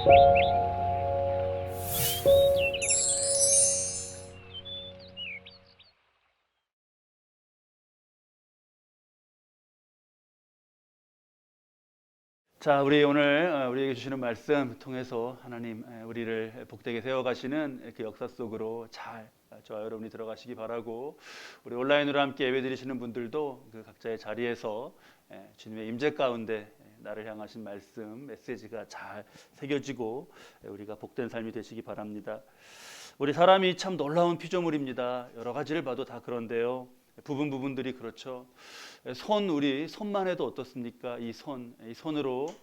자, 우리 오늘 우리에게 주시는 말씀 통해서 하나님 우리를 복되게 세워가시는 그 역사 속으로 잘 저와 여러분이 들어가시기 바라고, 우리 온라인으로 함께 예배드리시는 분들도 그 각자의 자리에서 주님의 임재 가운데 나를 향하신 말씀 메시지가 잘 새겨지고 우리가 복된 삶이 되시기 바랍니다. 우리 사람이 참 놀라운 피조물입니다. 여러 가지를 봐도 다 그런데요, 부분들이 그렇죠. 우리 손만 해도 어떻습니까? 이 손으로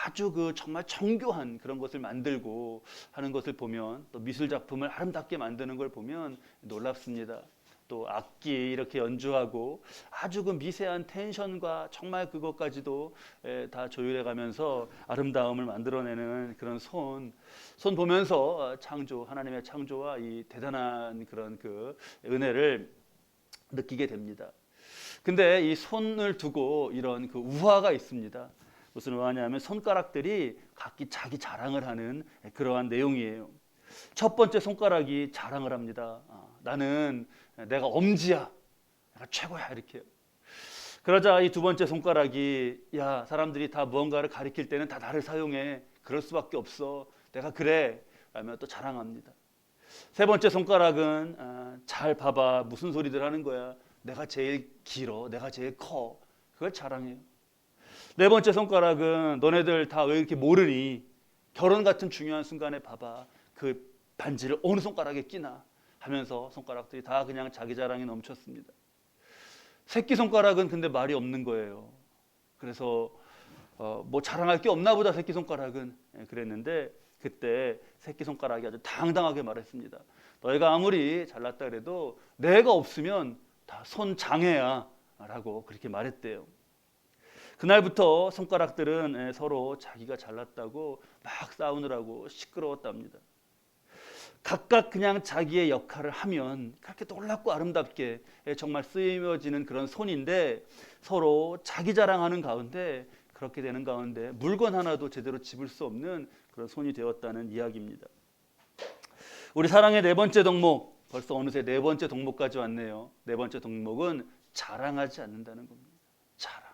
아주 그 정말 정교한 그런 것을 만들고 하는 것을 보면, 또 미술 작품을 아름답게 만드는 걸 보면 놀랍습니다. 또 악기 이렇게 연주하고 아주 그 미세한 텐션과 정말 그것까지도 다 조율해 가면서 아름다움을 만들어내는 그런 손 보면서 하나님의 창조와 이 대단한 그런 그 은혜를 느끼게 됩니다. 근데 이 손을 두고 이런 그 우화가 있습니다. 무슨 우화냐면 손가락들이 각기 자기 자랑을 하는 그러한 내용이에요. 첫 번째 손가락이 자랑을 합니다. 내가 엄지야, 내가 최고야, 이렇게. 그러자 이 두 번째 손가락이, 야, 사람들이 다 무언가를 가리킬 때는 다 나를 사용해, 그럴 수밖에 없어, 내가 그래, 라며 또 자랑합니다. 세 번째 손가락은 잘 봐봐, 무슨 소리들 하는 거야, 내가 제일 길어, 내가 제일 커, 그걸 자랑해요. 네 번째 손가락은 너네들 다 왜 이렇게 모르니, 결혼 같은 중요한 순간에 봐봐, 그 반지를 어느 손가락에 끼나 하면서 손가락들이 다 그냥 자기 자랑이 넘쳤습니다. 새끼손가락은 근데 말이 없는 거예요. 그래서 뭐 자랑할 게 없나 보다 새끼손가락은, 그랬는데 그때 새끼손가락이 아주 당당하게 말했습니다. 너희가 아무리 잘났다 그래도 내가 없으면 다 손장애야 라고 그렇게 말했대요. 그날부터 손가락들은 서로 자기가 잘났다고 막 싸우느라고 시끄러웠답니다. 각각 그냥 자기의 역할을 하면 그렇게 놀랍고 아름답게 정말 쓰여지는 그런 손인데, 서로 자기 자랑하는 가운데, 그렇게 되는 가운데 물건 하나도 제대로 집을 수 없는 그런 손이 되었다는 이야기입니다. 우리 사랑의 네 번째 덕목, 벌써 어느새 네 번째 덕목까지 왔네요. 네 번째 덕목은 자랑하지 않는다는 겁니다. 자랑.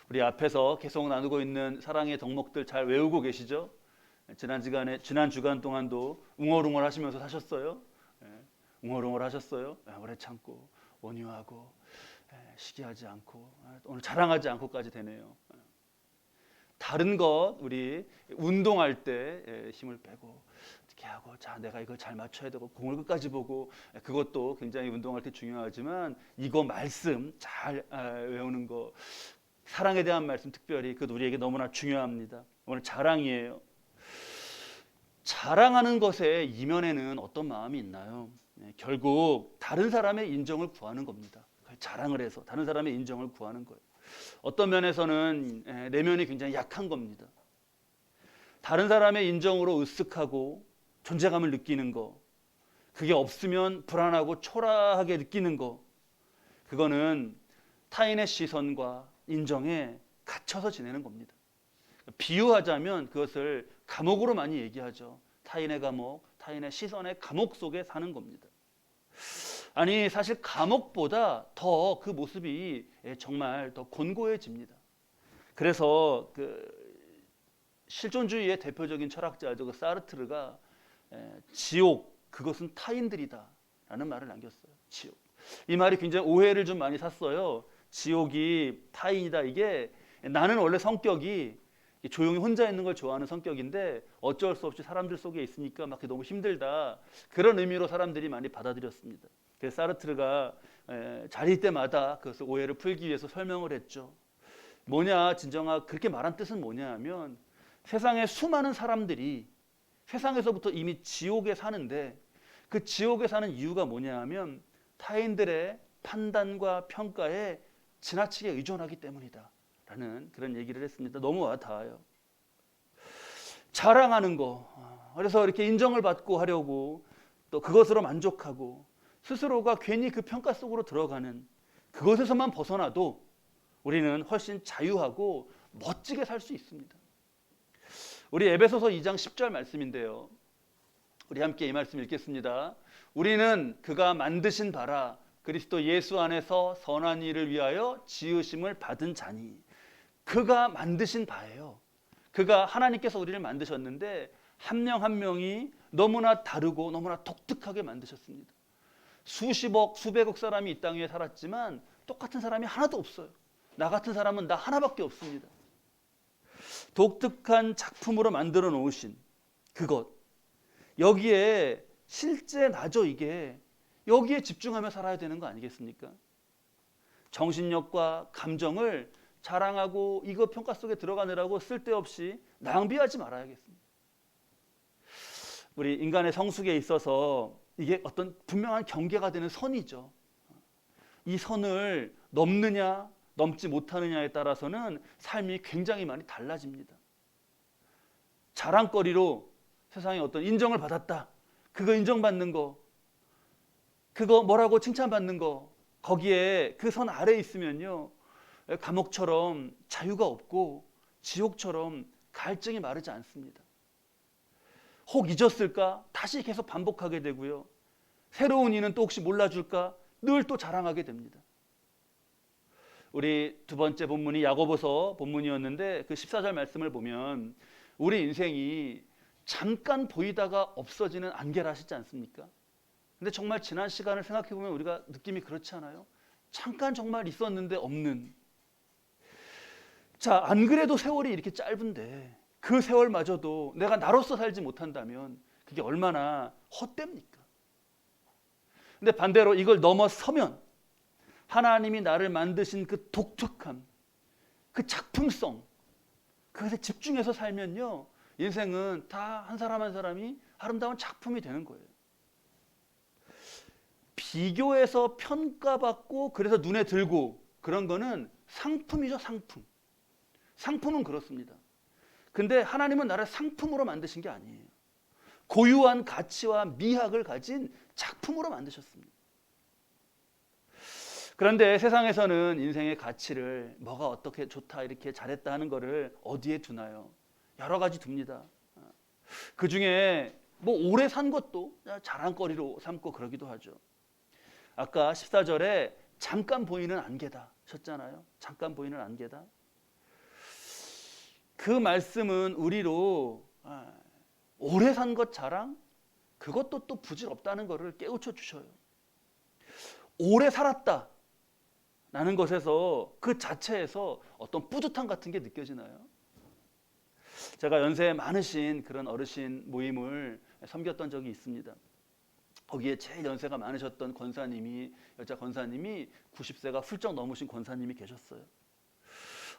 우리 앞에서 계속 나누고 있는 사랑의 덕목들 잘 외우고 계시죠? 지난 주간 동안도 웅얼웅얼 하시면서 사셨어요? 웅얼웅얼 하셨어요? 오래 참고 온유하고 시기하지 않고 오늘 자랑하지 않고까지 되네요. 다른 것, 우리 운동할 때 힘을 빼고 어떻게 하고, 자, 내가 이걸 잘 맞춰야 되고 공을 끝까지 보고, 그것도 굉장히 운동할 때 중요하지만 이거 말씀 잘 외우는 거, 사랑에 대한 말씀 특별히 그것도 우리에게 너무나 중요합니다. 오늘 자랑이에요. 자랑하는 것의 이면에는 어떤 마음이 있나요? 결국 다른 사람의 인정을 구하는 겁니다. 자랑을 해서 다른 사람의 인정을 구하는 거예요. 어떤 면에서는 내면이 굉장히 약한 겁니다. 다른 사람의 인정으로 으쓱하고 존재감을 느끼는 거, 그게 없으면 불안하고 초라하게 느끼는 거, 그거는 타인의 시선과 인정에 갇혀서 지내는 겁니다. 비유하자면 그것을 감옥으로 많이 얘기하죠. 타인의 감옥, 타인의 시선의 감옥 속에 사는 겁니다. 아니, 사실 감옥보다 더 그 모습이 정말 더 곤고해집니다. 그래서 그 실존주의의 대표적인 철학자죠, 그 사르트르가 지옥, 그것은 타인들이다 라는 말을 남겼어요. 지옥. 이 말이 굉장히 오해를 좀 많이 샀어요. 지옥이 타인이다. 이게, 나는 원래 성격이 조용히 혼자 있는 걸 좋아하는 성격인데 어쩔 수 없이 사람들 속에 있으니까 막 너무 힘들다, 그런 의미로 사람들이 많이 받아들였습니다. 그래서 사르트르가 자리 때마다 그것을 오해를 풀기 위해서 설명을 했죠. 진정한 그렇게 말한 뜻은 뭐냐 하면, 세상에 수많은 사람들이 세상에서부터 이미 지옥에 사는데, 그 지옥에 사는 이유가 뭐냐 하면 타인들의 판단과 평가에 지나치게 의존하기 때문이다 라는 그런 얘기를 했습니다. 너무 와닿아요. 자랑하는 거, 그래서 이렇게 인정을 받고 하려고, 또 그것으로 만족하고 스스로가 괜히 그 평가 속으로 들어가는 그것에서만 벗어나도 우리는 훨씬 자유하고 멋지게 살 수 있습니다. 우리 에베소서 2장 10절 말씀인데요. 우리 함께 이 말씀 읽겠습니다. 우리는 그가 만드신 바라 그리스도 예수 안에서 선한 일을 위하여 지으심을 받은 자니. 그가 만드신 바예요. 그가 하나님께서 우리를 만드셨는데 한 명 한 명이 너무나 다르고 너무나 독특하게 만드셨습니다. 수십억 수백억 사람이 이 땅 위에 살았지만 똑같은 사람이 하나도 없어요. 나 같은 사람은 나 하나밖에 없습니다. 독특한 작품으로 만들어 놓으신 그것, 여기에 실제 나죠. 이게 여기에 집중하며 살아야 되는 거 아니겠습니까? 정신력과 감정을 자랑하고 이거 평가 속에 들어가느라고 쓸데없이 낭비하지 말아야겠습니다. 우리 인간의 성숙에 있어서 이게 어떤 분명한 경계가 되는 선이죠. 이 선을 넘느냐 넘지 못하느냐에 따라서는 삶이 굉장히 많이 달라집니다. 자랑거리로 세상에 어떤 인정을 받았다, 그거 인정받는 거, 그거 뭐라고 칭찬받는 거, 거기에 그 선 아래에 있으면요 감옥처럼 자유가 없고 지옥처럼 갈증이 마르지 않습니다. 혹 잊었을까? 다시 계속 반복하게 되고요. 새로운 이는 또 혹시 몰라줄까? 늘 또 자랑하게 됩니다. 우리 두 번째 본문이 야고보서 본문이었는데 그 14절 말씀을 보면 우리 인생이 잠깐 보이다가 없어지는 안개라 하시지 않습니까? 근데 정말 지난 시간을 생각해 보면 우리가 느낌이 그렇지 않아요? 잠깐 정말 있었는데 없는. 자, 안 그래도 세월이 이렇게 짧은데 그 세월마저도 내가 나로서 살지 못한다면 그게 얼마나 헛됩니까? 근데 반대로 이걸 넘어서면 하나님이 나를 만드신 그 독특함, 그 작품성, 그것에 집중해서 살면요 인생은 다 한 사람 한 사람이 아름다운 작품이 되는 거예요. 비교해서 평가받고 그래서 눈에 들고 그런 거는 상품이죠. 상품. 상품은 그렇습니다. 근데 하나님은 나를 상품으로 만드신 게 아니에요. 고유한 가치와 미학을 가진 작품으로 만드셨습니다. 그런데 세상에서는 인생의 가치를 뭐가 어떻게 좋다 이렇게 잘했다 하는 거를 어디에 두나요? 여러 가지 둡니다. 그 중에 뭐 오래 산 것도 자랑거리로 삼고 그러기도 하죠. 아까 14절에 잠깐 보이는 안개다 하셨잖아요. 잠깐 보이는 안개다. 그 말씀은 우리로 오래 산 것 자랑, 그것도 또 부질없다는 것을 깨우쳐 주셔요. 오래 살았다 라는 것에서 그 자체에서 어떤 뿌듯함 같은 게 느껴지나요? 제가 연세 많으신 그런 어르신 모임을 섬겼던 적이 있습니다. 거기에 제일 연세가 많으셨던 권사님이, 여자 권사님이 90세가 훌쩍 넘으신 권사님이 계셨어요.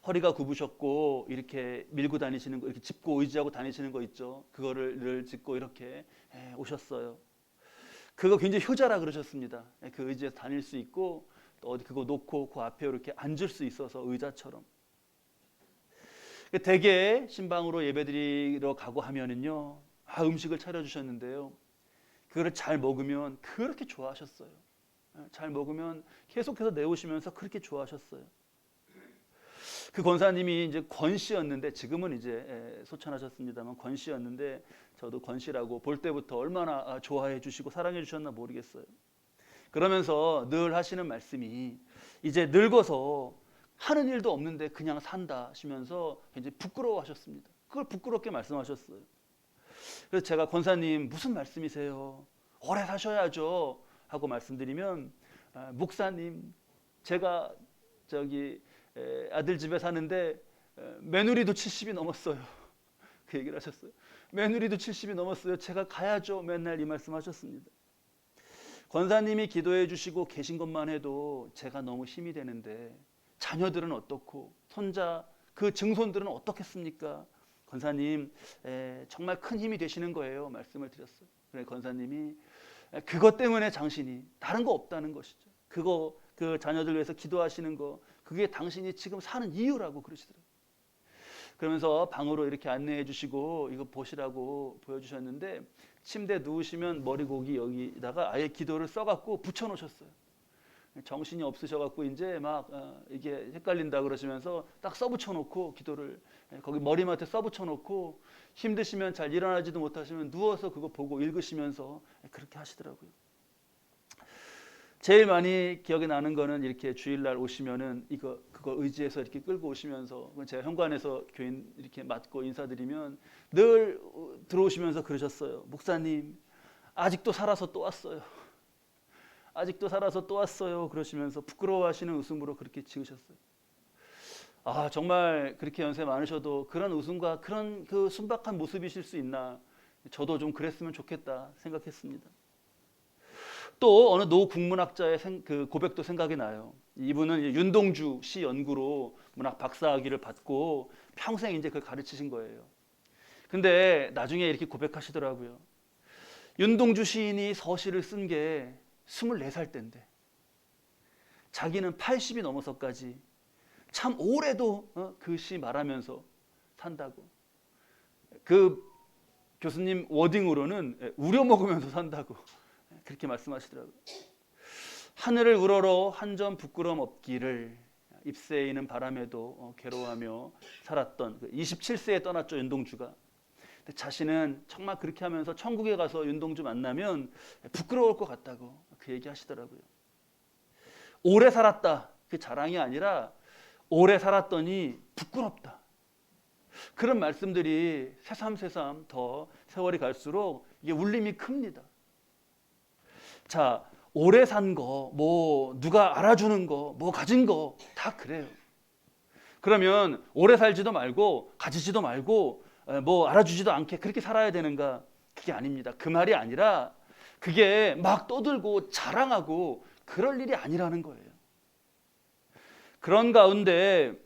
허리가 굽으셨고 이렇게 밀고 다니시는 거, 이렇게 짚고 의지하고 다니시는 거 있죠. 그거를 늘 짚고 이렇게 오셨어요. 그거 굉장히 효자라 그러셨습니다. 그 의지에서 다닐 수 있고 또 어디 그거 놓고 그 앞에 이렇게 앉을 수 있어서 의자처럼. 대개 신방으로 예배드리러 가고 하면은요, 음식을 차려주셨는데요. 그거를 잘 먹으면 그렇게 좋아하셨어요. 잘 먹으면 계속해서 내오시면서 그렇게 좋아하셨어요. 그 권사님이 이제 권씨였는데 지금은 이제 소천하셨습니다만 권씨였는데 저도 권씨라고 볼 때부터 얼마나 좋아해 주시고 사랑해 주셨나 모르겠어요. 그러면서 늘 하시는 말씀이 이제 늙어서 하는 일도 없는데 그냥 산다 하시면서 굉장히 부끄러워하셨습니다. 그걸 부끄럽게 말씀하셨어요. 그래서 제가 권사님 무슨 말씀이세요? 오래 사셔야죠 하고 말씀드리면 목사님 제가 아들 집에 사는데 며느리도 70이 넘었어요. 그 얘기를 하셨어요. 며느리도 70이 넘었어요. 제가 가야죠. 맨날 이 말씀하셨습니다. 권사님이 기도해 주시고 계신 것만 해도 제가 너무 힘이 되는데 자녀들은 어떻고 손자 그 증손들은 어떻겠습니까? 권사님 정말 큰 힘이 되시는 거예요. 말씀을 드렸어요. 그래 권사님이 그것 때문에 당신이 다른 거 없다는 것이죠. 그거 그 자녀들 위해서 기도하시는 거 그게 당신이 지금 사는 이유라고 그러시더라고요. 그러면서 방으로 이렇게 안내해 주시고 이거 보시라고 보여주셨는데 침대에 누우시면 머리고기 여기다가 아예 기도를 써갖고 붙여놓으셨어요. 정신이 없으셔갖고 이제 막 이게 헷갈린다 그러시면서 딱 써붙여놓고 기도를 거기 머리맡에 써붙여놓고 힘드시면 잘 일어나지도 못하시면 누워서 그거 보고 읽으시면서 그렇게 하시더라고요. 제일 많이 기억에 나는 거는 이렇게 주일날 오시면은 그거 의지해서 이렇게 끌고 오시면서 제가 현관에서 교인 이렇게 맞고 인사드리면 늘 들어오시면서 그러셨어요. 목사님 아직도 살아서 또 왔어요. 아직도 살아서 또 왔어요. 그러시면서 부끄러워하시는 웃음으로 그렇게 지으셨어요. 아 정말 그렇게 연세 많으셔도 그런 웃음과 그런 그 순박한 모습이실 수 있나. 저도 좀 그랬으면 좋겠다 생각했습니다. 또 어느 노 국문학자의 그 고백도 생각이 나요. 이분은 윤동주 시 연구로 문학 박사학위를 받고 평생 이제 그걸 가르치신 거예요. 근데 나중에 이렇게 고백하시더라고요. 윤동주 시인이 서시를 쓴 게 24살 때인데 자기는 80이 넘어서까지 참 오래도 그 시 말하면서 산다고. 그 교수님 워딩으로는 우려먹으면서 산다고 그렇게 말씀하시더라고요. 하늘을 우러러 한 점 부끄럼 없기를 잎새이는 바람에도 괴로워하며 살았던 27세에 떠났죠, 윤동주가. 근데 자신은 정말 그렇게 하면서 천국에 가서 윤동주 만나면 부끄러울 것 같다고 그 얘기 하시더라고요. 오래 살았다 그 자랑이 아니라 오래 살았더니 부끄럽다. 그런 말씀들이 새삼새삼 더 세월이 갈수록 이게 울림이 큽니다. 자, 오래 산 거, 뭐 누가 알아주는 거, 뭐 가진 거 다 그래요. 그러면 오래 살지도 말고 가지지도 말고 뭐 알아주지도 않게 그렇게 살아야 되는가? 그게 아닙니다. 그 말이 아니라 그게 막 떠들고 자랑하고 그럴 일이 아니라는 거예요. 그런 가운데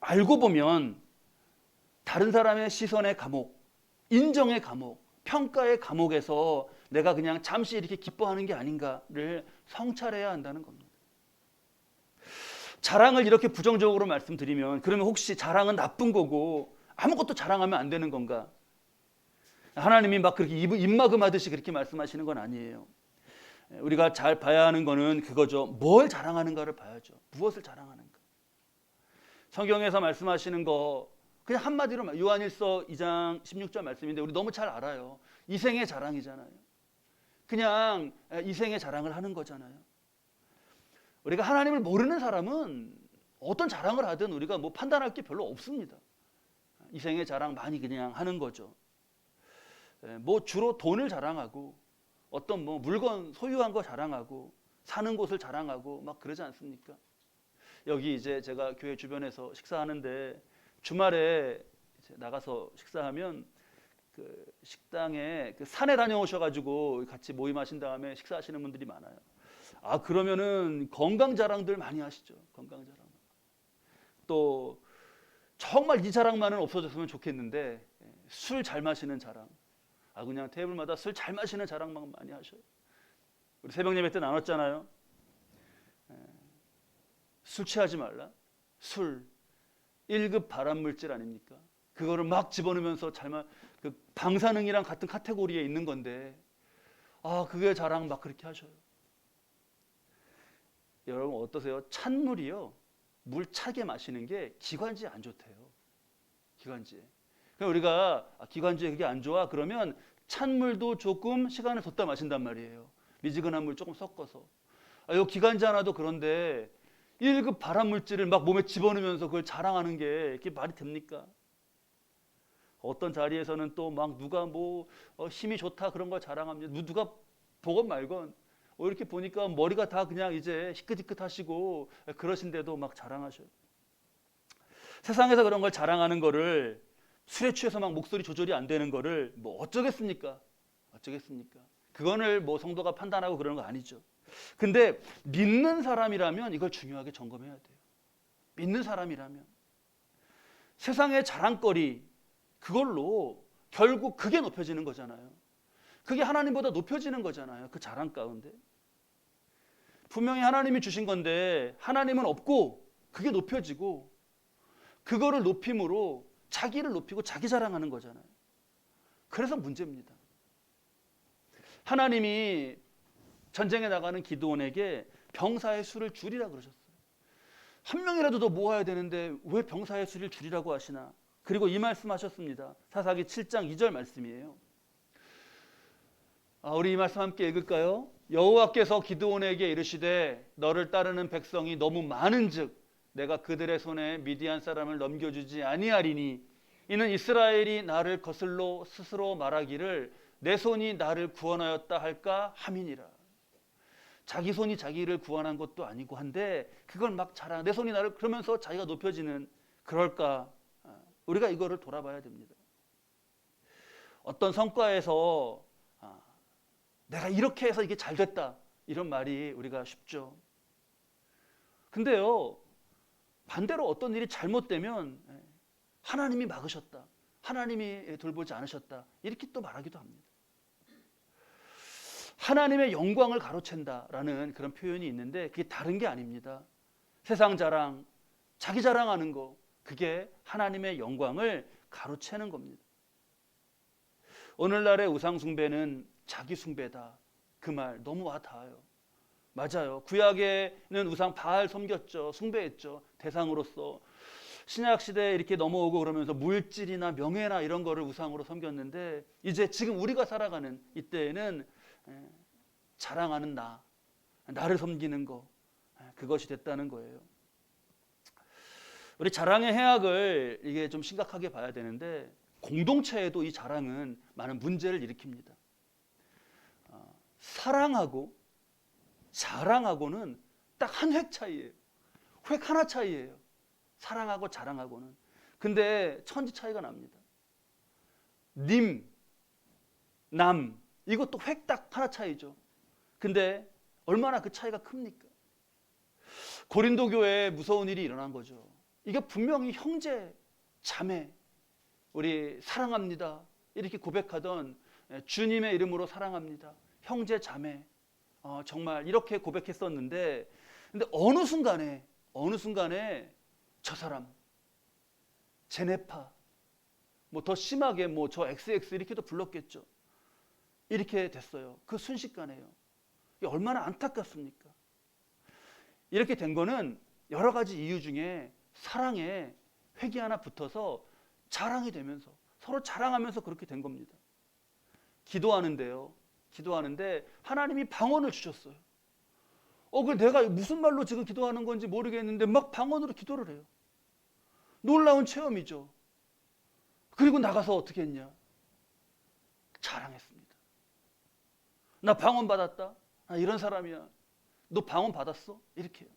알고 보면 다른 사람의 시선의 감옥, 인정의 감옥, 평가의 감옥에서 내가 그냥 잠시 이렇게 기뻐하는 게 아닌가를 성찰해야 한다는 겁니다. 자랑을 이렇게 부정적으로 말씀드리면 그러면 혹시 자랑은 나쁜 거고 아무것도 자랑하면 안 되는 건가? 하나님이 막 그렇게 입막음하듯이 그렇게 말씀하시는 건 아니에요. 우리가 잘 봐야 하는 거는 그거죠. 뭘 자랑하는가를 봐야죠. 무엇을 자랑하는가. 성경에서 말씀하시는 거 그냥 한마디로 요한일서 2장 16절 말씀인데 우리 너무 잘 알아요. 이생의 자랑이잖아요. 그냥 이생의 자랑을 하는 거잖아요. 우리가 하나님을 모르는 사람은 어떤 자랑을 하든 우리가 뭐 판단할 게 별로 없습니다. 이생의 자랑 많이 그냥 하는 거죠. 뭐 주로 돈을 자랑하고 어떤 뭐 물건 소유한 거 자랑하고 사는 곳을 자랑하고 막 그러지 않습니까? 여기 이제 제가 교회 주변에서 식사하는데 주말에 이제 나가서 식사하면 그 식당에 그 산에 다녀오셔가지고 같이 모임하신 다음에 식사하시는 분들이 많아요. 아 그러면은 건강 자랑들 많이 하시죠. 건강 자랑. 또 정말 이 자랑만은 없어졌으면 좋겠는데 술 잘 마시는 자랑. 아 그냥 테이블마다 술 잘 마시는 자랑만 많이 하셔요. 우리 새벽 예배 때 나눴잖아요. 술 취하지 말라. 술 1급 발암물질 아닙니까? 그거를 막 집어넣으면서 그 방사능이랑 같은 카테고리에 있는 건데 아 그게 자랑 막 그렇게 하셔요. 여러분 어떠세요? 찬물이요. 물 차게 마시는 게 기관지에 안 좋대요. 기관지에. 그러니까 우리가 기관지에 그게 안 좋아 그러면 찬물도 조금 시간을 뒀다 마신단 말이에요. 미지근한 물 조금 섞어서. 이 기관지 하나도 그런데 1급 발암물질을 막 몸에 집어넣으면서 그걸 자랑하는 게 이게 말이 됩니까? 어떤 자리에서는 또 막 누가 뭐 힘이 좋다 그런 걸 자랑합니다. 누가 보건 말건 이렇게 보니까 머리가 다 그냥 이제 희끗희끗하시고 그러신데도 막 자랑하셔요. 세상에서 그런 걸 자랑하는 거를 술에 취해서 막 목소리 조절이 안 되는 거를 뭐 어쩌겠습니까? 어쩌겠습니까? 그거를 뭐 성도가 판단하고 그러는 거 아니죠. 근데 믿는 사람이라면 이걸 중요하게 점검해야 돼요. 믿는 사람이라면 세상의 자랑거리 그걸로 결국 그게 높여지는 거잖아요. 그게 하나님보다 높여지는 거잖아요. 그 자랑 가운데 분명히 하나님이 주신 건데 하나님은 없고 그게 높여지고 그거를 높임으로 자기를 높이고 자기 자랑하는 거잖아요. 그래서 문제입니다. 하나님이 전쟁에 나가는 기드온에게 병사의 수를 줄이라 그러셨어요. 한 명이라도 더 모아야 되는데 왜 병사의 수를 줄이라고 하시나? 그리고 이 말씀하셨습니다. 사사기 7장 2절 말씀이에요. 우리 이 말씀 함께 읽을까요? 여호와께서 기드온에게 이르시되 너를 따르는 백성이 너무 많은즉 내가 그들의 손에 미디안 사람을 넘겨주지 아니하리니 이는 이스라엘이 나를 거슬러 스스로 말하기를 내 손이 나를 구원하였다 할까 함이니라. 자기 손이 자기를 구원한 것도 아니고 한데 그걸 막 자랑, 내 손이 나를, 그러면서 자기가 높여지는, 그럴까? 우리가 이거를 돌아봐야 됩니다. 어떤 성과에서 내가 이렇게 해서 이게 잘 됐다 이런 말이 우리가 쉽죠. 근데요, 반대로 어떤 일이 잘못되면 하나님이 막으셨다, 하나님이 돌보지 않으셨다, 이렇게 또 말하기도 합니다. 하나님의 영광을 가로챈다라는 그런 표현이 있는데 그게 다른 게 아닙니다. 세상 자랑, 자기 자랑하는 거, 그게 하나님의 영광을 가로채는 겁니다. 오늘날의 우상 숭배는 자기 숭배다, 그 말 너무 와 닿아요. 맞아요. 구약에는 우상 바알 섬겼죠. 숭배했죠. 대상으로서. 신약 시대에 이렇게 넘어오고 그러면서 물질이나 명예나 이런 거를 우상으로 섬겼는데 이제 지금 우리가 살아가는 이때에는 자랑하는 나를 섬기는 거, 그것이 됐다는 거예요. 우리 자랑의 해악을 이게 좀 심각하게 봐야 되는데 공동체에도 이 자랑은 많은 문제를 일으킵니다. 사랑하고 자랑하고는 딱 한 획 차이예요. 획 하나 차이예요. 사랑하고 자랑하고는. 근데 천지 차이가 납니다. 님, 남, 이것도 획 딱 하나 차이죠. 근데 얼마나 그 차이가 큽니까? 고린도 교회에 무서운 일이 일어난 거죠. 이게 분명히 형제, 자매, 우리 사랑합니다 이렇게 고백하던, 주님의 이름으로 사랑합니다, 형제, 자매, 정말 이렇게 고백했었는데, 근데 어느 순간에 저 사람, 제네파, 뭐 더 심하게 뭐 저 XX 이렇게도 불렀겠죠. 이렇게 됐어요. 그 순식간에요. 이게 얼마나 안타깝습니까? 이렇게 된 거는 여러 가지 이유 중에 사랑에 획이 하나 붙어서 자랑이 되면서 서로 자랑하면서 그렇게 된 겁니다. 기도하는데 하나님이 방언을 주셨어요. 그 내가 무슨 말로 지금 기도하는 건지 모르겠는데 막 방언으로 기도를 해요. 놀라운 체험이죠. 그리고 나가서 어떻게 했냐? 자랑했습니다. 나 방언 받았다. 나 이런 사람이야. 너 방언 받았어? 이렇게요.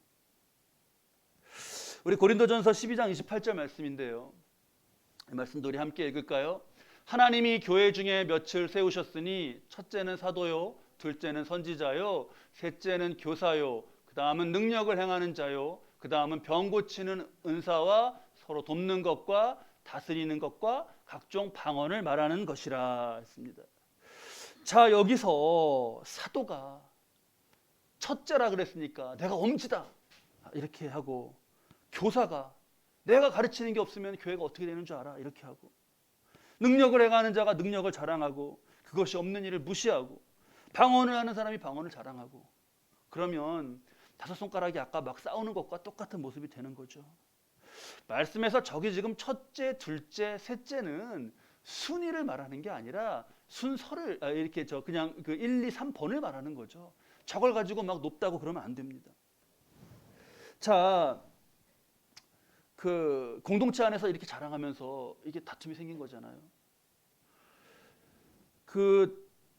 우리 고린도전서 12장 28절 말씀인데요. 이 말씀도 우리 함께 읽을까요? 하나님이 교회 중에 몇을 세우셨으니 첫째는 사도요, 둘째는 선지자요, 셋째는 교사요, 그 다음은 능력을 행하는 자요, 그 다음은 병 고치는 은사와 서로 돕는 것과 다스리는 것과 각종 방언을 말하는 것이라 했습니다. 자, 여기서 사도가 첫째라 그랬으니까 내가 엄지다 이렇게 하고, 교사가 내가 가르치는 게 없으면 교회가 어떻게 되는 줄 알아 이렇게 하고, 능력을 행하는 자가 능력을 자랑하고 그것이 없는 일을 무시하고, 방언을 하는 사람이 방언을 자랑하고, 그러면 다섯 손가락이 아까 막 싸우는 것과 똑같은 모습이 되는 거죠. 말씀에서 저기 지금 첫째, 둘째, 셋째는 순위를 말하는 게 아니라 순서를, 이렇게 그냥 그 1, 2, 3번을 말하는 거죠. 저걸 가지고 막 높다고 그러면 안 됩니다. 자, 그 공동체 안에서 이렇게 자랑하면서 이게 다툼이 생긴 거잖아요.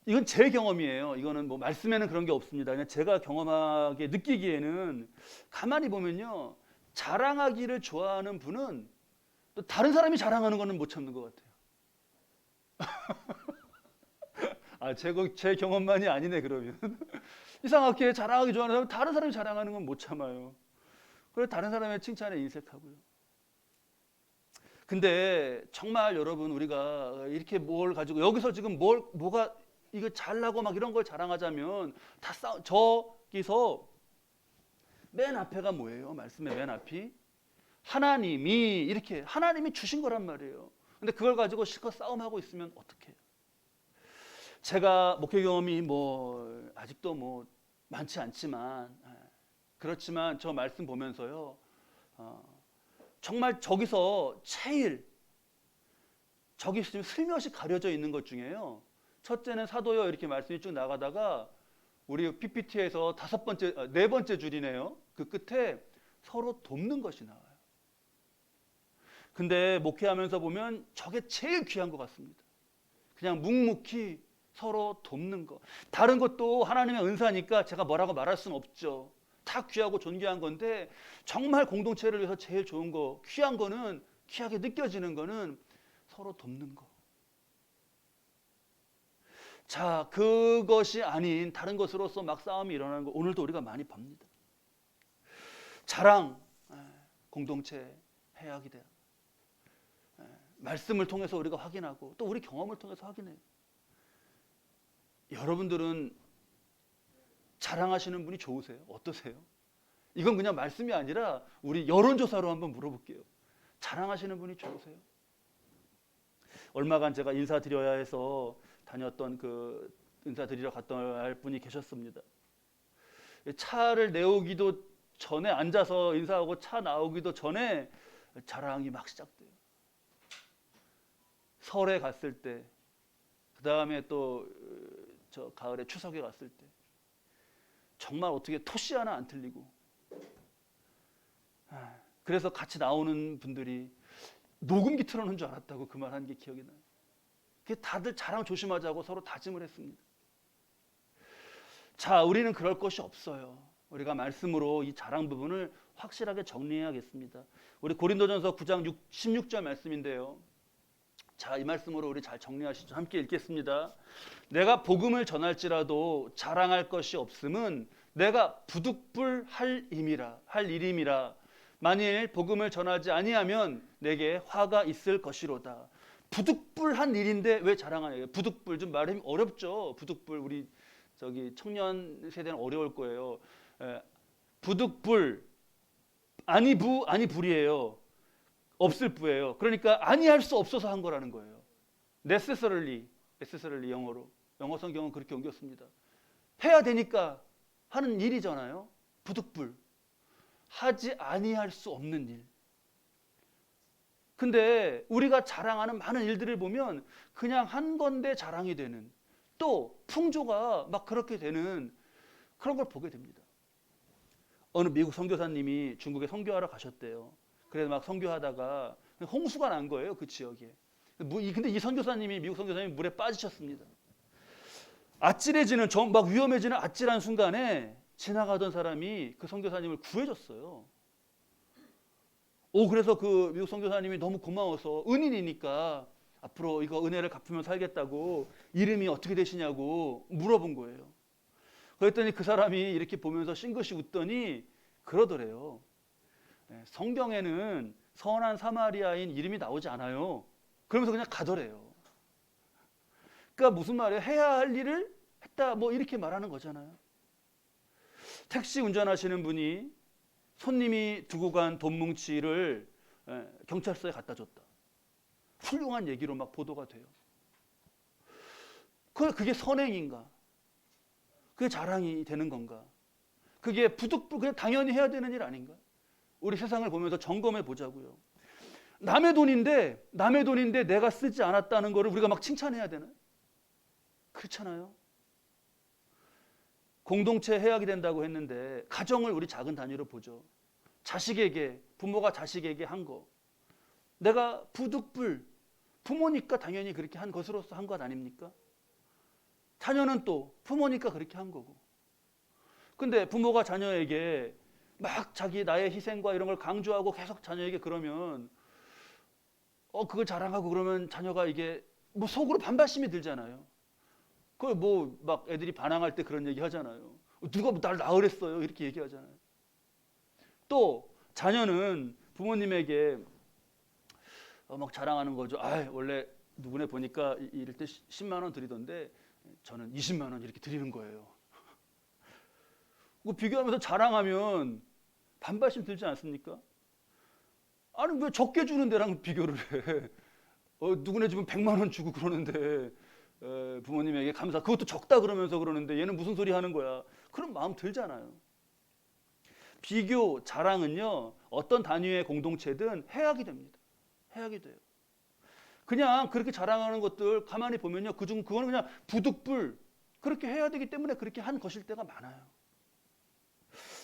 이건 제 경험이에요. 이거는 뭐 말씀에는 그런 게 없습니다. 그냥 제가 경험하게 느끼기에는 가만히 보면요, 자랑하기를 좋아하는 분은 또 다른 사람이 자랑하는 거는 못 참는 것 같아요. 제 경험만이 아니네 그러면. 이상하게 자랑하기 좋아하는 사람은 다른 사람이 자랑하는 건 못 참아요. 그래서 다른 사람의 칭찬에 인색하고요. 근데 정말 여러분, 우리가 이렇게 뭘 가지고 여기서 지금 뭐가 이거 잘나고 막 이런 걸 자랑하자면 다 저기서 맨 앞에가 뭐예요? 말씀의 맨 앞이 하나님이 주신 거란 말이에요. 근데 그걸 가지고 실컷 싸움하고 있으면 어떡해요? 제가 목회 경험이 뭐 아직도 뭐 많지 않지만 그렇지만 저 말씀 보면서요, 정말 저기서 제일 저기 지금 슬며시 가려져 있는 것 중에요, 첫째는 사도요 이렇게 말씀이 쭉 나가다가 우리 PPT에서 네 번째 줄이네요. 그 끝에 서로 돕는 것이 나와요. 근데 목회하면서 보면 저게 제일 귀한 것 같습니다. 그냥 묵묵히 서로 돕는 것. 다른 것도 하나님의 은사니까 제가 뭐라고 말할 수는 없죠. 다 귀하고 존귀한 건데 정말 공동체를 위해서 제일 좋은 거, 귀한 거는, 귀하게 느껴지는 거는 서로 돕는 거. 자, 그것이 아닌 다른 것으로서 막 싸움이 일어나는 거 오늘도 우리가 많이 봅니다. 자랑, 공동체 해악이 돼요. 말씀을 통해서 우리가 확인하고 또 우리 경험을 통해서 확인해요. 여러분들은 자랑하시는 분이 좋으세요? 어떠세요? 이건 그냥 말씀이 아니라 우리 여론조사로 한번 물어볼게요. 자랑하시는 분이 좋으세요? 얼마간 제가 인사드려야 해서 다녔던 그 인사드리러 갔던 할 분이 계셨습니다. 차를 내오기도 전에, 앉아서 인사하고 차 나오기도 전에 자랑이 막 시작돼요. 설에 갔을 때, 그 다음에 또 저 가을에 추석에 갔을 때 정말 어떻게 토시 하나 안 틀리고, 그래서 같이 나오는 분들이 녹음기 틀어놓은 줄 알았다고 그 말 한 게 기억이 나요. 다들 자랑 조심하자고 서로 다짐을 했습니다. 자, 우리는 그럴 것이 없어요. 우리가 말씀으로 이 자랑 부분을 확실하게 정리해야겠습니다. 우리 고린도전서 9장 16절 말씀인데요. 자, 이 말씀으로 우리 잘 정리하시죠. 함께 읽겠습니다. 내가 복음을 전할지라도 자랑할 것이 없음은 내가 부득불 할 일임이라. 만일 복음을 전하지 아니하면 내게 화가 있을 것이로다. 부득불한 일인데 왜 자랑하냐? 부득불 좀 말하기 어렵죠. 부득불, 우리 저기 청년 세대는 어려울 거예요. 부득불, 아니 불이에요. 없을 부예요. 그러니까 아니할 수 없어서 한 거라는 거예요. necessarily 영어로. 영어 성경은 그렇게 옮겼습니다. 해야 되니까 하는 일이잖아요. 부득불. 하지 아니할 수 없는 일. 근데 우리가 자랑하는 많은 일들을 보면 그냥 한 건데 자랑이 되는, 또 풍조가 막 그렇게 되는 그런 걸 보게 됩니다. 어느 미국 선교사님이 중국에 선교하러 가셨대요. 그래서 막 선교하다가 홍수가 난 거예요, 그 지역에. 근데 이 선교사님이, 미국 선교사님이 물에 빠지셨습니다. 아찔해지는, 막 위험해지는 아찔한 순간에 지나가던 사람이 그 선교사님을 구해줬어요. 그래서 그 미국 선교사님이 너무 고마워서, 은인이니까 앞으로 이거 은혜를 갚으면 살겠다고 이름이 어떻게 되시냐고 물어본 거예요. 그랬더니 그 사람이 이렇게 보면서 싱긋이 웃더니 그러더래요. 성경에는 선한 사마리아인 이름이 나오지 않아요. 그러면서 그냥 가더래요. 그러니까 무슨 말이에요? 해야 할 일을 했다, 뭐 이렇게 말하는 거잖아요. 택시 운전하시는 분이 손님이 두고 간 돈 뭉치를 경찰서에 갖다 줬다. 훌륭한 얘기로 막 보도가 돼요. 그게 선행인가? 그게 자랑이 되는 건가? 그게 그냥 당연히 해야 되는 일 아닌가? 우리 세상을 보면서 점검해 보자고요. 남의 돈인데 내가 쓰지 않았다는 거를 우리가 막 칭찬해야 되나요? 그렇잖아요. 공동체 해악이 된다고 했는데 가정을 우리 작은 단위로 보죠. 자식에게, 부모가 자식에게 한 거, 내가 부득불, 부모니까 당연히 그렇게 한 것으로서 한 것 아닙니까? 자녀는 또 부모니까 그렇게 한 거고. 근데 부모가 자녀에게 막 나의 희생과 이런 걸 강조하고 계속 자녀에게 그러면 그걸 자랑하고 그러면 자녀가 이게 뭐 속으로 반발심이 들잖아요. 그걸 뭐 막 애들이 반항할 때 그런 얘기 하잖아요. 누가 날 낳으랬어요, 이렇게 얘기하잖아요. 또 자녀는 부모님에게 막 자랑하는 거죠. 원래 누구네 보니까 이럴 때 10만 원 드리던데 저는 20만 원 이렇게 드리는 거예요. 비교하면서 자랑하면 반발심 들지 않습니까? 아니 왜 적게 주는 데랑 비교를 해? 누구네 집은 100만 원 주고 그러는데 부모님에게 그것도 적다 그러면서 그러는데 얘는 무슨 소리 하는 거야? 그런 마음 들잖아요. 비교, 자랑은요, 어떤 단위의 공동체든 해악이 됩니다. 해악이 돼요. 그냥 그렇게 자랑하는 것들 가만히 보면요, 그거는 그냥 부득불 그렇게 해야 되기 때문에 그렇게 한 것일 때가 많아요.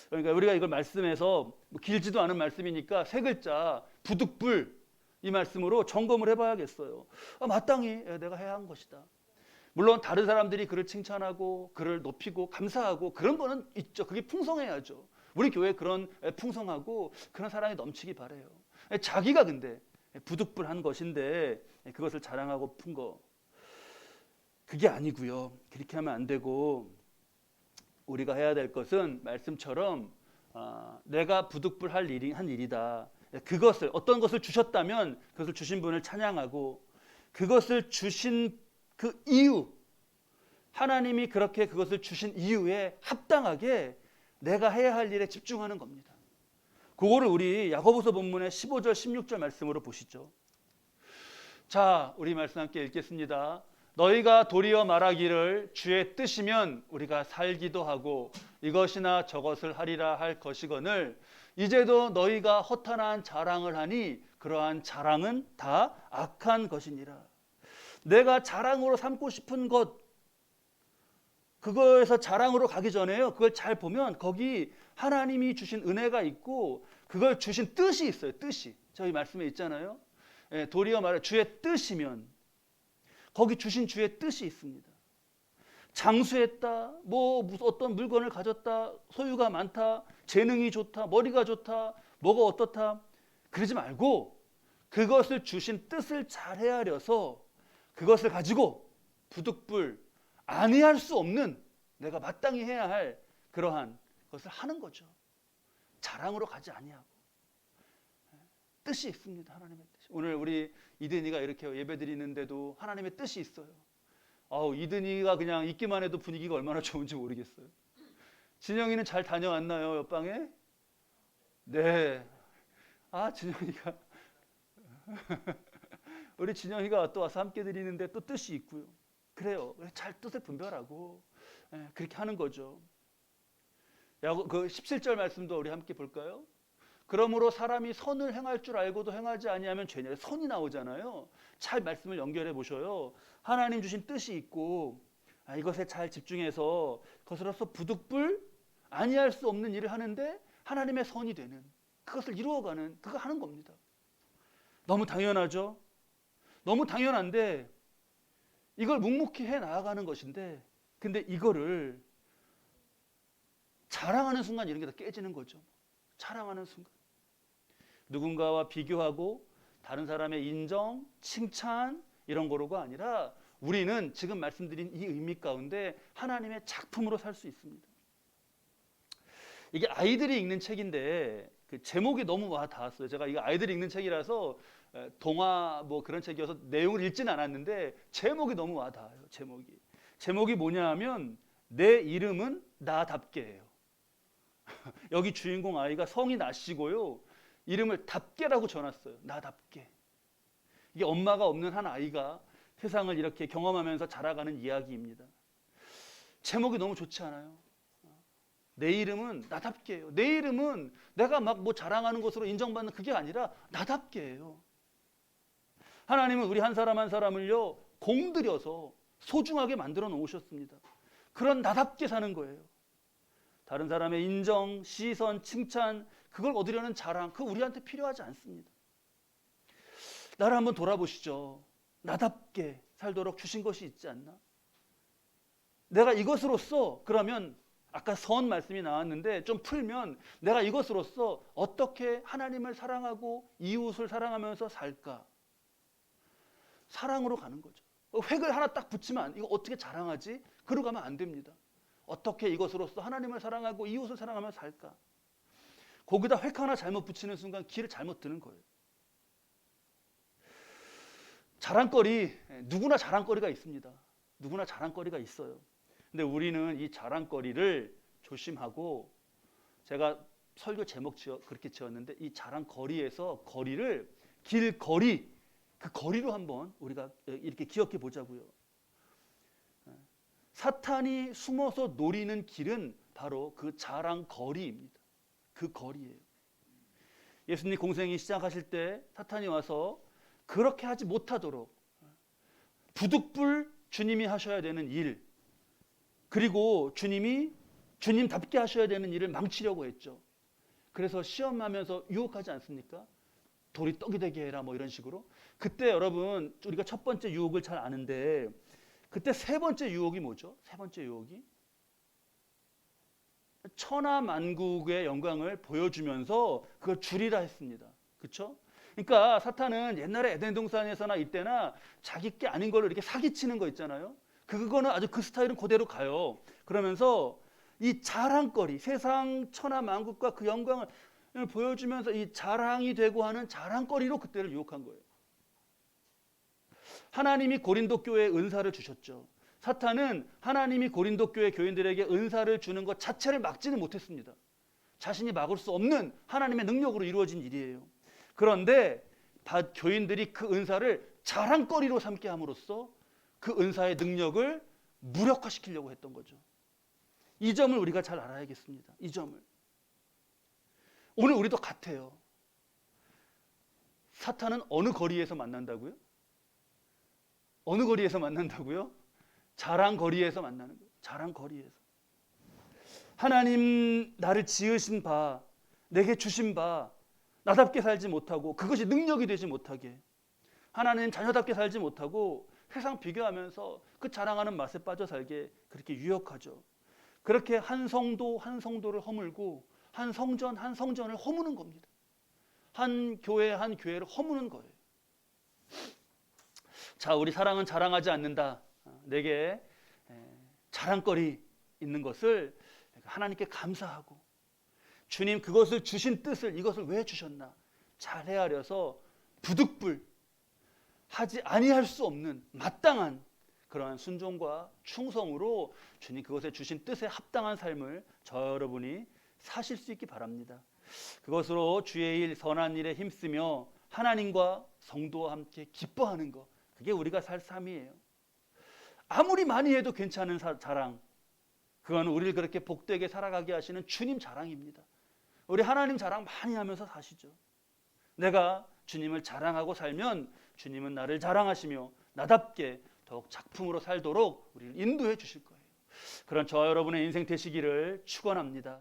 그러니까 우리가 이걸 말씀에서 길지도 않은 말씀이니까 세 글자 부득불 이 말씀으로 점검을 해봐야겠어요. 마땅히 내가 해야 한 것이다. 물론 다른 사람들이 그를 칭찬하고 그를 높이고 감사하고 그런 거는 있죠. 그게 풍성해야죠. 우리 교회 그런 풍성하고 그런 사랑이 넘치기 바라요. 자기가 근데 부득불한 것인데 그것을 자랑하고 푼 거, 그게 아니고요. 그렇게 하면 안 되고 우리가 해야 될 것은 말씀처럼 내가 부득불한 일이다. 그것을 어떤 것을 주셨다면 그것을 주신 분을 찬양하고 그것을 주신 그 이유, 하나님이 그렇게 그것을 주신 이유에 합당하게 내가 해야 할 일에 집중하는 겁니다. 그거를 우리 야고보서 본문의 15절 16절 말씀으로 보시죠. 자, 우리 말씀 함께 읽겠습니다. 너희가 도리어 말하기를 주의 뜻이면 우리가 살기도 하고 이것이나 저것을 하리라 할 것이거늘 이제도 너희가 허탄한 자랑을 하니 그러한 자랑은 다 악한 것이니라. 내가 자랑으로 삼고 싶은 것, 그거에서 자랑으로 가기 전에요, 그걸 잘 보면 거기 하나님이 주신 은혜가 있고 그걸 주신 뜻이 있어요. 뜻이 저희 말씀에 있잖아요. 도리어 말해 주의 뜻이면 거기 주신 주의 뜻이 있습니다. 장수했다, 무슨 어떤 물건을 가졌다, 소유가 많다, 재능이 좋다, 머리가 좋다, 뭐가 어떻다, 그러지 말고 그것을 주신 뜻을 잘 헤아려서 그것을 가지고 부득불 아니할 수 없는 내가 마땅히 해야 할 그러한 것을 하는 거죠. 자랑으로 가지 아니하고 뜻이 있습니다. 하나님의 뜻이. 오늘 우리 이든이가 이렇게 예배드리는데도 하나님의 뜻이 있어요. 이든이가 그냥 있기만 해도 분위기가 얼마나 좋은지 모르겠어요. 진영이는 잘 다녀왔나요, 옆방에? 네. 진영이가 우리 진영이가 또 와서 함께 드리는데 또 뜻이 있고요. 그래요. 잘 뜻을 분별하고 그렇게 하는 거죠. 그 17절 말씀도 우리 함께 볼까요? 그러므로 사람이 선을 행할 줄 알고도 행하지 아니하면 죄냐. 선이 나오잖아요. 잘 말씀을 연결해 보셔요. 하나님 주신 뜻이 있고 이것에 잘 집중해서 그것으로서 부득불 아니할 수 없는 일을 하는데 하나님의 선이 되는, 그것을 이루어가는, 그거 하는 겁니다. 너무 당연하죠. 너무 당연한데 이걸 묵묵히 해 나아가는 것인데, 근데 이거를 자랑하는 순간 이런 게 다 깨지는 거죠. 자랑하는 순간 누군가와 비교하고 다른 사람의 인정, 칭찬 이런 거로가 아니라 우리는 지금 말씀드린 이 의미 가운데 하나님의 작품으로 살 수 있습니다. 이게 아이들이 읽는 책인데 그 제목이 너무 와 닿았어요. 제가 이거 아이들이 읽는 책이라서 동화 그런 책이어서 내용을 읽지는 않았는데 제목이 너무 와 닿아요. 제목이 뭐냐 하면 내 이름은 나답게예요. 여기 주인공 아이가 성이 나시고요, 이름을 답게라고 전했어요. 나답게. 이게 엄마가 없는 한 아이가 세상을 이렇게 경험하면서 자라가는 이야기입니다. 제목이 너무 좋지 않아요? 내 이름은 나답게예요. 내 이름은 내가 막 자랑하는 것으로 인정받는 그게 아니라 나답게예요. 하나님은 우리 한 사람 한 사람을요 공들여서 소중하게 만들어 놓으셨습니다. 그런 나답게 사는 거예요. 다른 사람의 인정, 시선, 칭찬, 그걸 얻으려는 자랑, 그거 우리한테 필요하지 않습니다. 나를 한번 돌아보시죠. 나답게 살도록 주신 것이 있지 않나? 내가 이것으로써, 그러면 아까 선 말씀이 나왔는데 좀 풀면 내가 이것으로써 어떻게 하나님을 사랑하고 이웃을 사랑하면서 살까? 사랑으로 가는 거죠. 획을 하나 딱 붙이면 이거 어떻게 자랑하지? 그러고 가면 안 됩니다. 어떻게 이것으로써 하나님을 사랑하고 이웃을 사랑하며 살까? 거기다 획 하나 잘못 붙이는 순간 길을 잘못 드는 거예요. 자랑거리, 누구나 자랑거리가 있습니다. 누구나 자랑거리가 있어요. 근데 우리는 이 자랑거리를 조심하고, 제가 설교 제목 그렇게 지었는데 이 자랑거리에서 거리를 길거리, 그 거리로 한번 우리가 이렇게 기억해 보자고요. 사탄이 숨어서 노리는 길은 바로 그 자랑거리입니다. 그 거리예요. 예수님 공생이 시작하실 때 사탄이 와서 그렇게 하지 못하도록 부득불 주님이 하셔야 되는 일, 그리고 주님이 주님답게 하셔야 되는 일을 망치려고 했죠. 그래서 시험하면서 유혹하지 않습니까? 돌이 떡이 되게 해라 뭐 이런 식으로. 그때 여러분 우리가 첫 번째 유혹을 잘 아는데, 그때 세 번째 유혹이 뭐죠? 세 번째 유혹이 천하만국의 영광을 보여주면서 그걸 줄이라 했습니다. 그렇죠? 그러니까 사탄은 옛날에 에덴 동산에서나 이때나 자기 게 아닌 걸로 이렇게 사기치는 거 있잖아요. 그거는 아주 그 스타일은 그대로 가요. 그러면서 이 자랑거리, 세상 천하만국과 그 영광을 보여주면서 이 자랑이 되고 하는 자랑거리로 그때를 유혹한 거예요. 하나님이 고린도 교회에 은사를 주셨죠. 사탄은 하나님이 고린도 교회 교인들에게 은사를 주는 것 자체를 막지는 못했습니다. 자신이 막을 수 없는 하나님의 능력으로 이루어진 일이에요. 그런데 교인들이 그 은사를 자랑거리로 삼게 함으로써 그 은사의 능력을 무력화시키려고 했던 거죠. 이 점을 우리가 잘 알아야겠습니다. 이 점을. 오늘 우리도 같아요. 사탄은 어느 거리에서 만난다고요? 어느 거리에서 만난다고요? 자랑거리에서 만나는 거예요. 자랑거리에서. 하나님 나를 지으신 바, 내게 주신 바, 나답게 살지 못하고 그것이 능력이 되지 못하게, 하나님 자녀답게 살지 못하고 세상 비교하면서 그 자랑하는 맛에 빠져 살게 그렇게 유혹하죠. 그렇게 한 성도 한 성도를 허물고 한 성전 한 성전을 허무는 겁니다. 한 교회 한 교회를 허무는 거예요. 자, 우리 사랑은 자랑하지 않는다. 내게 자랑거리 있는 것을 하나님께 감사하고, 주님 그것을 주신 뜻을, 이것을 왜 주셨나 잘 헤아려서 부득불 하지 아니할 수 없는 마땅한 그러한 순종과 충성으로 주님 그것에 주신 뜻에 합당한 삶을 저 여러분이 사실 수 있기 바랍니다. 그것으로 주의 일 선한 일에 힘쓰며 하나님과 성도와 함께 기뻐하는 것, 그게 우리가 살 삶이에요. 아무리 많이 해도 괜찮은 자랑, 그건 우리를 그렇게 복되게 살아가게 하시는 주님 자랑입니다. 우리 하나님 자랑 많이 하면서 사시죠. 내가 주님을 자랑하고 살면 주님은 나를 자랑하시며 나답게 더욱 작품으로 살도록 우리를 인도해 주실 거예요. 그런 저와 여러분의 인생 되시기를 축원합니다.